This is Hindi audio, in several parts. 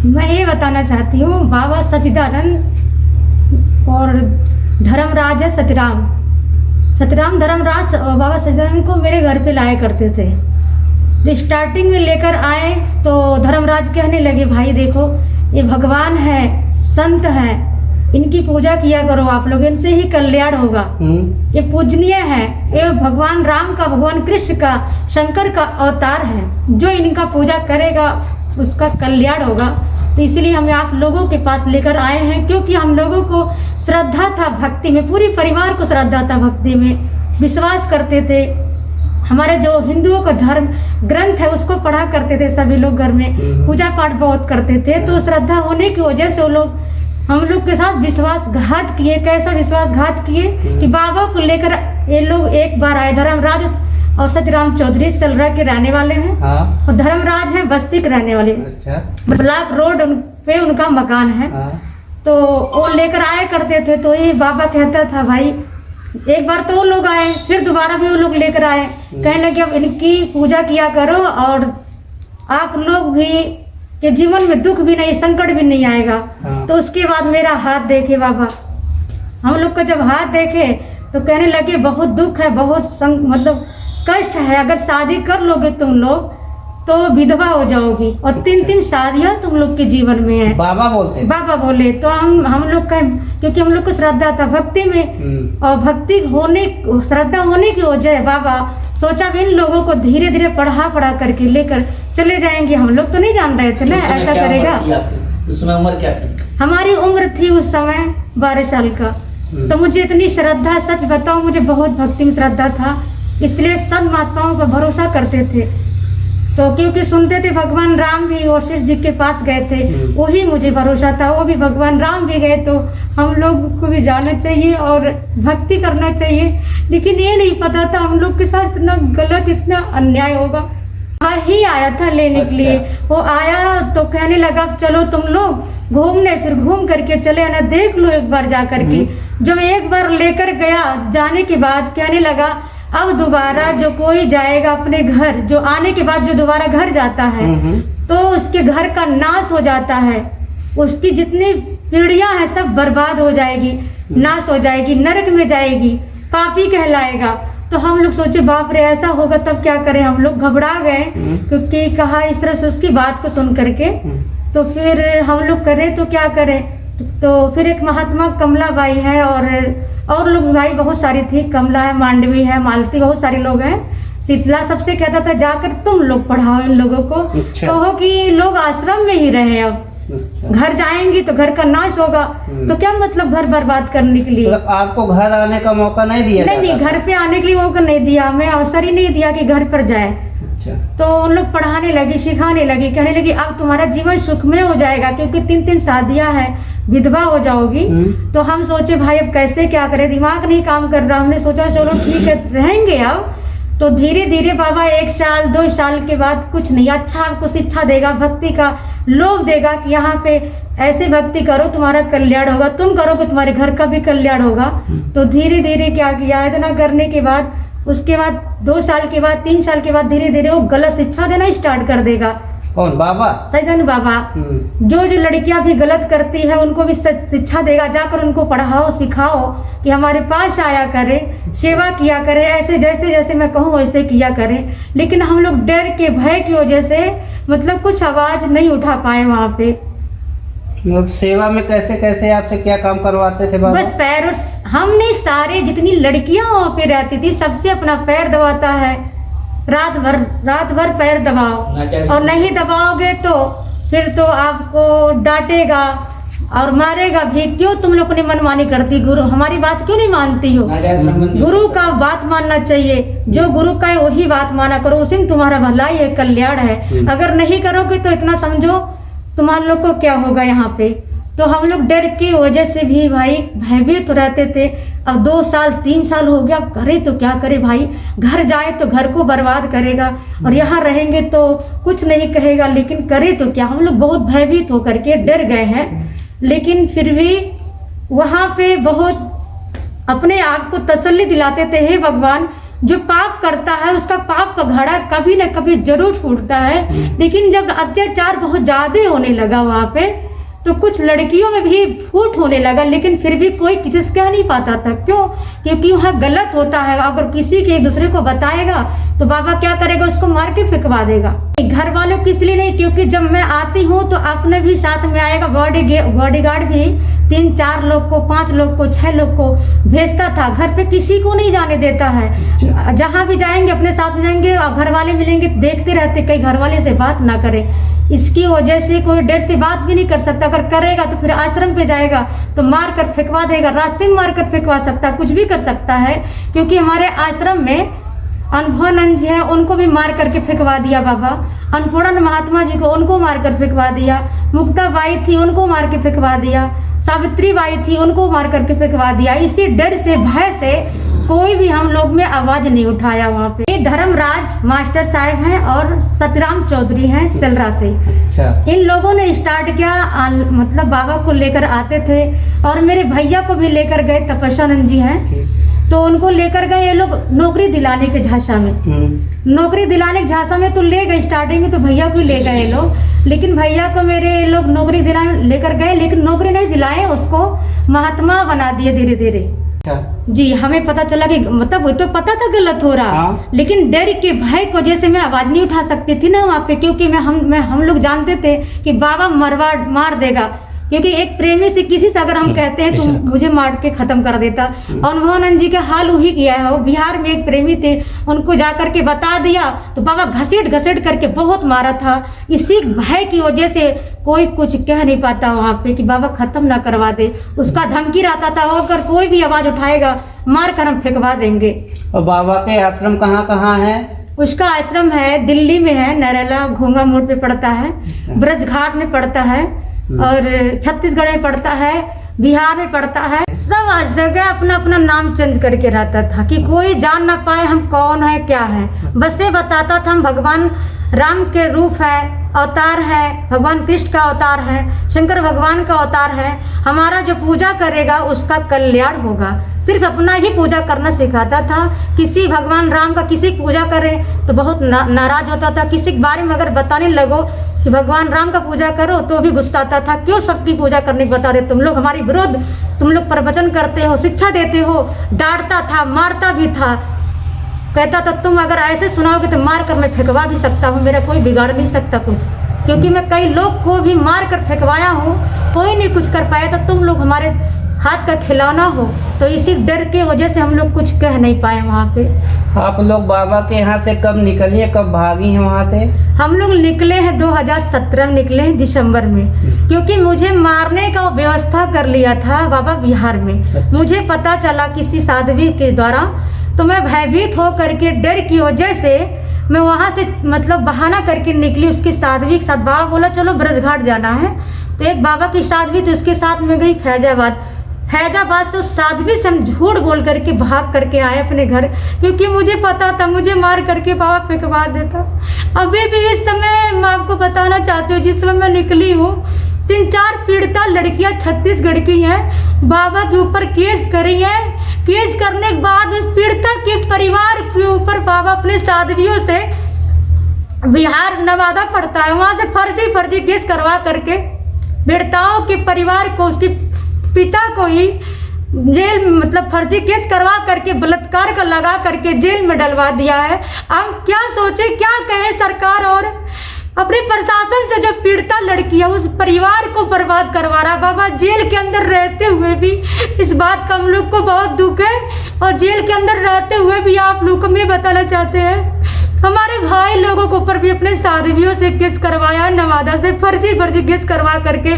मैं ये बताना चाहती हूँ, बाबा सच्चिदानंद और धर्मराज है सतराम धर्मराज बाबा सच्चिदानंद को मेरे घर पे लाया करते थे। जो स्टार्टिंग में लेकर आए तो धर्मराज कहने लगे, भाई देखो ये भगवान है, संत है, इनकी पूजा किया करो आप लोग, इनसे ही कल्याण होगा। ये पूजनीय है, ये भगवान राम का, भगवान कृष्ण का, शंकर का अवतार है। जो इनका पूजा करेगा उसका कल्याण होगा। तो इसलिए हमें आप लोगों के पास लेकर आए हैं, क्योंकि हम लोगों को श्रद्धा था भक्ति में, पूरी परिवार को श्रद्धा था भक्ति में, विश्वास करते थे। हमारे जो हिंदुओं का धर्म ग्रंथ है उसको पढ़ा करते थे सभी लोग, घर में पूजा पाठ बहुत करते थे। तो श्रद्धा होने की वजह से वो लोग हम लोग के साथ विश्वासघात किए। कैसा विश्वासघात किए कि बाबा को लेकर ये लोग एक बार आए। धर्मराज और सत्यराम चौधरी सलरा के रहने वाले हैं। हाँ। और धर्मराज है बस्ती के रहने वाले। अच्छा। ब्लॉक रोड पे उनका मकान है। हाँ। तो वो लेकर आया करते थे। तो ये बाबा कहता था, भाई एक बार तो वो लोग आए, फिर दोबारा भी वो लोग लेकर आए, कहने लगे अब इनकी पूजा किया करो और आप लोग भी के जीवन में दुख भी नहीं, संकट भी नहीं आएगा। हाँ। तो उसके बाद मेरा हाथ देखे बाबा, हम लोग को जब हाथ देखे तो कहने लगे बहुत दुख है, बहुत मतलब कष्ट है, अगर शादी कर लोगे तुम लोग तो विधवा हो जाओगी, और 3-3 शादियां तुम लोग के जीवन में है। बाबा बोलते हैं। बाबा बोले तो हम लोग का, क्योंकि हम लोग को श्रद्धा था भक्ति में, और भक्ति होने, श्रद्धा होने की वजह बाबा सोचा भी इन लोगों को धीरे धीरे पढ़ा करके लेकर चले जाएंगे। हम लोग तो नहीं जान रहे थे ना ऐसा करेगा। उस समय उम्र क्या थी? हमारी उम्र थी उस समय 12 साल का। तो मुझे इतनी श्रद्धा, सच बताऊं मुझे बहुत भक्ति में श्रद्धा था, इसलिए संत महात्माओं पर भरोसा करते थे। तो क्योंकि सुनते थे भगवान राम भी वशिष्ठ जी के पास गए थे, वही मुझे भरोसा था, वो भी भगवान राम भी गए, तो हम लोग को भी जाना चाहिए और भक्ति करना चाहिए। लेकिन ये नहीं पता था हम लोग के साथ इतना गलत, इतना अन्याय होगा। ही आया था लेने के लिए। वो आया तो कहने लगा चलो तुम लोग घूमने, फिर घूम करके चले आना, देख लो एक बार जा करके। जब एक बार लेकर गया, जाने के बाद कहने लगा अब दोबारा जो कोई जाएगा अपने घर, जो आने के बाद जो दोबारा घर जाता है तो उसके घर का नाश हो जाता है, उसकी जितनी पीढ़ियां हैं सब बर्बाद हो जाएगी, नाश हो जाएगी, नरक में जाएगी, पापी कहलाएगा। तो हम लोग सोचे बाप रे ऐसा होगा तब क्या करें। हम लोग घबरा गए, क्योंकि कहा इस तरह से उसकी बात को सुन करके। तो फिर हम लोग करें तो क्या करें। तो फिर एक महात्मा कमलाबाई है और लोग भाई बहुत सारी थी, कमला है, मांडवी है, मालती, बहुत सारे लोग हैं, शीतला, सबसे कहता था जाकर तुम लोग पढ़ाओ इन लोगों को। अच्छा। कहो कि लोग आश्रम में ही रहे, अब घर जाएंगी तो घर का नाश होगा, तो क्या मतलब घर बर्बाद करने के लिए। मतलब आपको घर आने का मौका नहीं दिया? नहीं, घर पे आने के लिए मौका नहीं दिया, हमें अवसर ही नहीं दिया कि घर पर जाए। अच्छा। तो उन लोग पढ़ाने लगी, सिखाने लगी, कहने लगी अब तुम्हारा जीवन सुखमय हो जाएगा, क्योंकि 3-3 शादियां हैं, विधवा हो जाओगी। तो हम सोचे भाई अब कैसे क्या करें, दिमाग नहीं काम कर रहा। हमने सोचा चलो ठीक है रहेंगे अब। तो धीरे धीरे बाबा 1 साल 2 साल के बाद कुछ नहीं, अच्छा आपको शिक्षा देगा, भक्ति का लोभ देगा कि यहाँ पे ऐसे भक्ति करो तुम्हारा कल्याण होगा, तुम करोगे तुम्हारे घर का भी कल्याण होगा। तो धीरे धीरे क्या किया, इतना करने के बाद उसके बाद 2 साल के बाद 3 साल के बाद धीरे धीरे वो गलत शिक्षा देना स्टार्ट कर देगा। कौन? बाबा? सच्चिदानंद बाबा। जो लड़कियां भी गलत करती है उनको भी शिक्षा देगा, जाकर उनको पढ़ाओ सिखाओ कि हमारे पास आया करे, सेवा किया करे, ऐसे जैसे जैसे मैं कहूँ वैसे किया करें। लेकिन हम लोग डर के, भय की वजह से मतलब कुछ आवाज नहीं उठा पाए वहाँ पे। सेवा में कैसे कैसे आपसे क्या काम करवाते थे बाबा? बस पैर, हमने सारे जितनी लड़कियां वहाँ पे रहती थी सबसे अपना पैर दबाता है, रात भर पैर दबाओ, और नहीं दबाओगे तो फिर तो आपको डांटेगा और मारेगा भी। क्यों तुम लोग अपनी मनमानी करती, गुरु हमारी बात क्यों नहीं मानती हो। गुरु का बात मानना चाहिए, जो गुरु का है वही बात माना करो, उसी में तुम्हारा भलाई है, कल्याण है। अगर नहीं करोगे तो इतना समझो तुम्हारे लोग को क्या होगा यहाँ पे। तो हम लोग डर की वजह से भी भाई भयभीत रहते थे। अब 2 साल 3 साल हो गया, अब करे तो क्या करे भाई। घर जाए तो घर को बर्बाद करेगा, और यहाँ रहेंगे तो कुछ नहीं कहेगा, लेकिन करे तो क्या। हम लोग बहुत भयभीत होकर के डर गए हैं। लेकिन फिर भी वहाँ पे बहुत अपने आप को तसल्ली दिलाते थे, हे भगवान जो पाप करता है उसका पाप का घड़ा कभी न कभी जरूर फूटता है। लेकिन जब अत्याचार बहुत ज़्यादा होने लगा वहाँ पे, तो कुछ लड़कियों में भी फूट होने लगा, लेकिन फिर भी कोई किसी से कह नहीं पाता था। क्यों? क्योंकि वहाँ गलत होता है। अगर किसी के एक दूसरे को बताएगा तो बाबा क्या करेगा, उसको मार के फेंकवा देगा। घर वालों की इसलिए नहीं, क्योंकि जब मैं आती हूँ तो अपने भी साथ में आएगा बॉडीगार्ड भी 3-4 लोग को, 5 लोग को, 6 लोग को भेजता था। घर पे किसी को नहीं जाने देता है। जहाँ भी जाएंगे अपने साथ में जाएंगे, और घर वाले मिलेंगे देखते रहते, कई घर वाले से बात ना करें। इसकी वजह से कोई डर से बात भी नहीं कर सकता। अगर करेगा तो फिर आश्रम पे जाएगा तो मार कर फेंकवा देगा, रास्ते में मार कर फेंकवा सकता है, कुछ भी कर सकता है। क्योंकि हमारे आश्रम में अनुभवानंद जी हैं, उनको भी मार करके फेंकवा दिया बाबा। अन्नपूर्णा महात्मा जी को, उनको मार कर फेंकवा दिया। मुक्ता बाई थी, उनको मार के फेंकवा दिया। सावित्री बाई थी, उनको मार करके फेंकवा दिया। इसी डर से, भय से कोई भी हम लोग में आवाज नहीं उठाया वहाँ पे। ये धर्मराज मास्टर साहब हैं और सतराम चौधरी हैं सेलरा से। अच्छा। इन लोगों ने स्टार्ट किया, मतलब बाबा को लेकर आते थे और मेरे भैया को भी लेकर गए। तपस्यानंद जी हैं, तो उनको लेकर गए ये लोग नौकरी दिलाने के झांसा में। नौकरी दिलाने के झांसा में तो ले गए स्टार्टिंग में, तो भैया को ले गए लोग। लेकिन भैया को मेरे लोग नौकरी दिलाने लेकर गए, लेकिन नौकरी नहीं दिलाए, उसको महात्मा बना दिए धीरे धीरे। जी, हमें पता चला कि मतलब वो तो पता था गलत हो रहा। हाँ। लेकिन डर के भय को, जैसे मैं आवाज नहीं उठा सकती थी ना वहाँ पे, क्योंकि हम लोग जानते थे कि बाबा मार देगा। क्योंकि एक प्रेमी से किसी से अगर हम कहते हैं तो मुझे मार के खत्म कर देता। अनुभवानंद जी का हाल वही किया है। वो बिहार में एक प्रेमी थे, उनको जा करके बता दिया तो बाबा घसीट करके बहुत मारा था। इसी भय की वजह से कोई कुछ कह नहीं पाता वहाँ पे कि बाबा खत्म ना करवा दे। उसका धमकी रहता था, अगर कोई भी आवाज उठाएगा मार कर हम फेंकवा देंगे। और बाबा के आश्रम कहाँ कहाँ है? उसका आश्रम है दिल्ली में है, नरेला घोंगा मोड़ पे पड़ता है, ब्रज घाट में पड़ता है, और छत्तीसगढ़ में पड़ता है, बिहार में पड़ता है। सब जगह अपना अपना नाम चेंज करके रहता था कि कोई जान ना पाए हम कौन है क्या है। बस ये बताता था हम भगवान राम के रूप है, अवतार है, भगवान कृष्ण का अवतार है, शंकर भगवान का अवतार है। हमारा जो पूजा करेगा उसका कल्याण होगा। सिर्फ अपना ही पूजा करना सिखाता था। किसी भगवान राम का किसी की पूजा करे तो बहुत नाराज होता था। किसी के बारे में अगर बताने लगो कि भगवान राम का पूजा करो तो भी गुस्सा आता था, क्यों सबकी पूजा करने को बता दे, तुम लोग हमारी विरोध, तुम लोग प्रवचन करते हो, शिक्षा देते हो। डांटता था, मारता भी था, कहता था तुम अगर ऐसे सुनाओगे तो मार कर मैं फेंकवा भी सकता हूँ, मेरा कोई बिगाड़ नहीं सकता कुछ। क्योंकि मैं कई लोग को भी मार कर फेंकवाया हूँ, कोई नहीं कुछ कर पाया, तो तुम लोग हमारे हाथ का खिलौना हो। तो इसी डर के वजह से हम लोग कुछ कह नहीं पाए वहाँ पे। आप लोग बाबा के यहाँ से कब निकली हैं, कब भागी हैं वहाँ से? हम लोग निकले हैं 2017 में निकले हैं दिसंबर में, क्योंकि मुझे मारने का व्यवस्था कर लिया था बाबा बिहार में। अच्छा। मुझे पता चला किसी साध्वी के द्वारा, तो मैं भयभीत हो करके डर की वजह से मैं वहाँ से मतलब बहाना करके निकली उसकी साध्वी के साथ। बाबा बोला चलो ब्रज घाट जाना है, तो एक बाबा की साध्वी थी उसके साथ में गई फैजाबाद से। उस साध्वी से हम झूठ बोल करके भाग करके आए अपने घर, क्योंकि मुझे पता था मुझे मार करके बाबा फेंकवा देता। अभी भी इस समय मैं आपको बताना चाहती हूँ, जिस समय मैं निकली हूँ 3-4 पीड़िता लड़कियां छत्तीसगढ़ की हैं, बाबा के ऊपर केस करी है। केस करने के बाद उस पीड़िता के परिवार के ऊपर बाबा अपने साध्वियों से, बिहार नवादा पड़ता है, वहां से फर्जी केस करवा करके पीड़िताओं के परिवार को, उसके पिता को ही जेल मतलब फर्जी केस करवा करके बलात्कार का लगा करके जेल में डलवा दिया है। हम क्या सोचे, क्या कहें सरकार और अपने प्रशासन से। जो पीड़िता लड़की है उस परिवार को बर्बाद करवा रहा है बाबा, जेल के अंदर रहते हुए भी। इस बात का हम लोग को बहुत दुख है, और जेल के अंदर रहते हुए भी आप लोग को मैं बताना चाहते हैं, हमारे भाई लोगों के ऊपर भी अपने साध्वियों से केस करवाया, नवादा से फर्जी केस करवा करके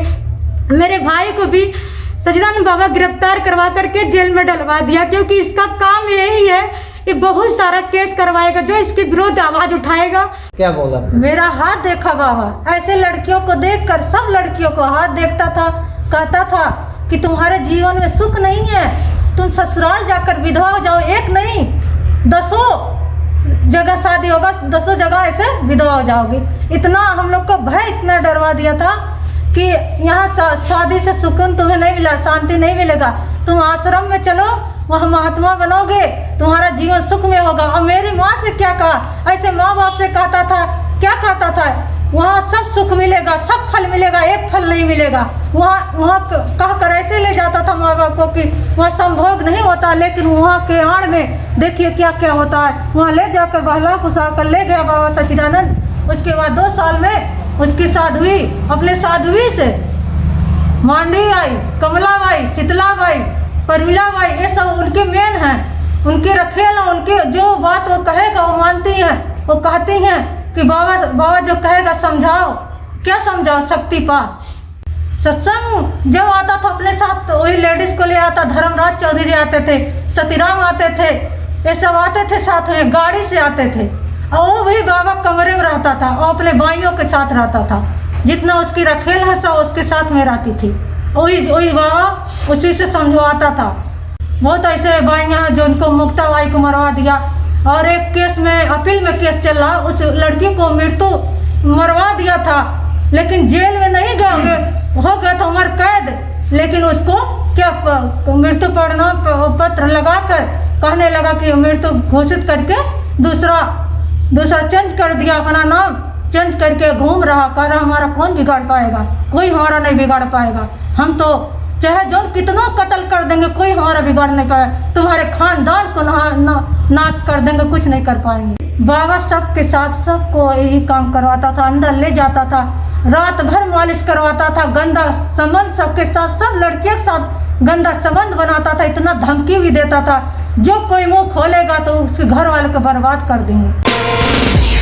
मेरे भाई को भी सच्चिदानंद बाबा गिरफ्तार करवा करके जेल में डलवा दिया। क्योंकि इसका काम यही है, ये बहुत सारा केस करवाएगा जो इसके विरोध आवाज उठाएगा। क्या बोला? मेरा हाथ देखा बाबा, ऐसे लड़कियों को देखकर सब लड़कियों को हाथ देखता था, कहता था कि तुम्हारे जीवन में सुख नहीं है, तुम ससुराल जाकर विधवा हो जाओ। एक नहीं 10 जगह शादी होगा, 10 जगह ऐसे विधवा हो जाओगी। इतना हम लोग को भय, इतना डरवा दिया था कि यहाँ शादी से सुकून तुम्हें नहीं मिला, शांति नहीं मिलेगा, तुम आश्रम में चलो, वह महात्मा बनोगे, तुम्हारा जीवन सुख में होगा। और मेरी माँ से क्या कहा, ऐसे माँ बाप से कहता था, क्या कहता था, वहाँ सब सुख मिलेगा, सब फल मिलेगा, एक फल नहीं मिलेगा। वहाँ कहकर ऐसे ले जाता था माँ बाप को कि वह संभोग नहीं होता, लेकिन वहाँ के आड़ में देखिए क्या क्या होता है। वहाँ ले जाकर बहला फुसा कर ले गया बाबा सच्चिदानंद। उसके बाद 2 साल में उसकी साध्वी, अपने साध्वी से मांडी आई, कमलाबाई, शीतलाबाई, परमिलाबाई, ये सब उनके मेन हैं, उनके रखेल, उनके जो बात वो कहेगा वो मानती हैं। वो कहती हैं कि बाबा जो कहेगा समझाओ। क्या समझाओ, शक्तिपात। सत्संग जब आता था अपने साथ वही लेडीज को ले आता, धर्मराज चौधरी आते थे, सतीराम आते थे, ये सब आते थे साथ में, गाड़ी से आते थे। और वो भी बाबा कमरे में रहता था और अपने भाइयों के साथ रहता था। जितना उसकी रखेल है सब उसके साथ में रहती थी। वही बाबा उसी से समझवाता था। बहुत ऐसे भाइयाँ हैं जो उनको मुक्ता बाई को मरवा दिया। और एक केस में अपील में केस चल रहा, उस लड़की को मृत्यु मरवा दिया था, लेकिन जेल में नहीं गए, हो गया था उम्र कैद। लेकिन उसको क्या मृत्यु परिणाम पत्र लगाकर कहने लगा कि मृत्यु घोषित करके दूसरा चेंज कर दिया, अपना नाम चेंज करके घूम रहा, कह रहा हमारा कौन बिगाड़ पाएगा, कोई हमारा नहीं बिगाड़ पाएगा। हम तो चाहे जो कितना कत्ल कर देंगे, कोई हमारा बिगाड़ नहीं पाएगा, तुम्हारे खानदान को नाश कर देंगे, कुछ नहीं कर पाएंगे। बाबा सबके साथ सबको यही काम करवाता था, अंदर ले जाता था, रात भर मालिश करवाता था, गंदा संबंध सबके साथ, सब लड़कियों के साथ गंदा संबंध बनाता था, इतना धमकी भी देता था, जो कोई मुंह खोलेगा तो उसके घर वाले को बर्बाद कर देंगे।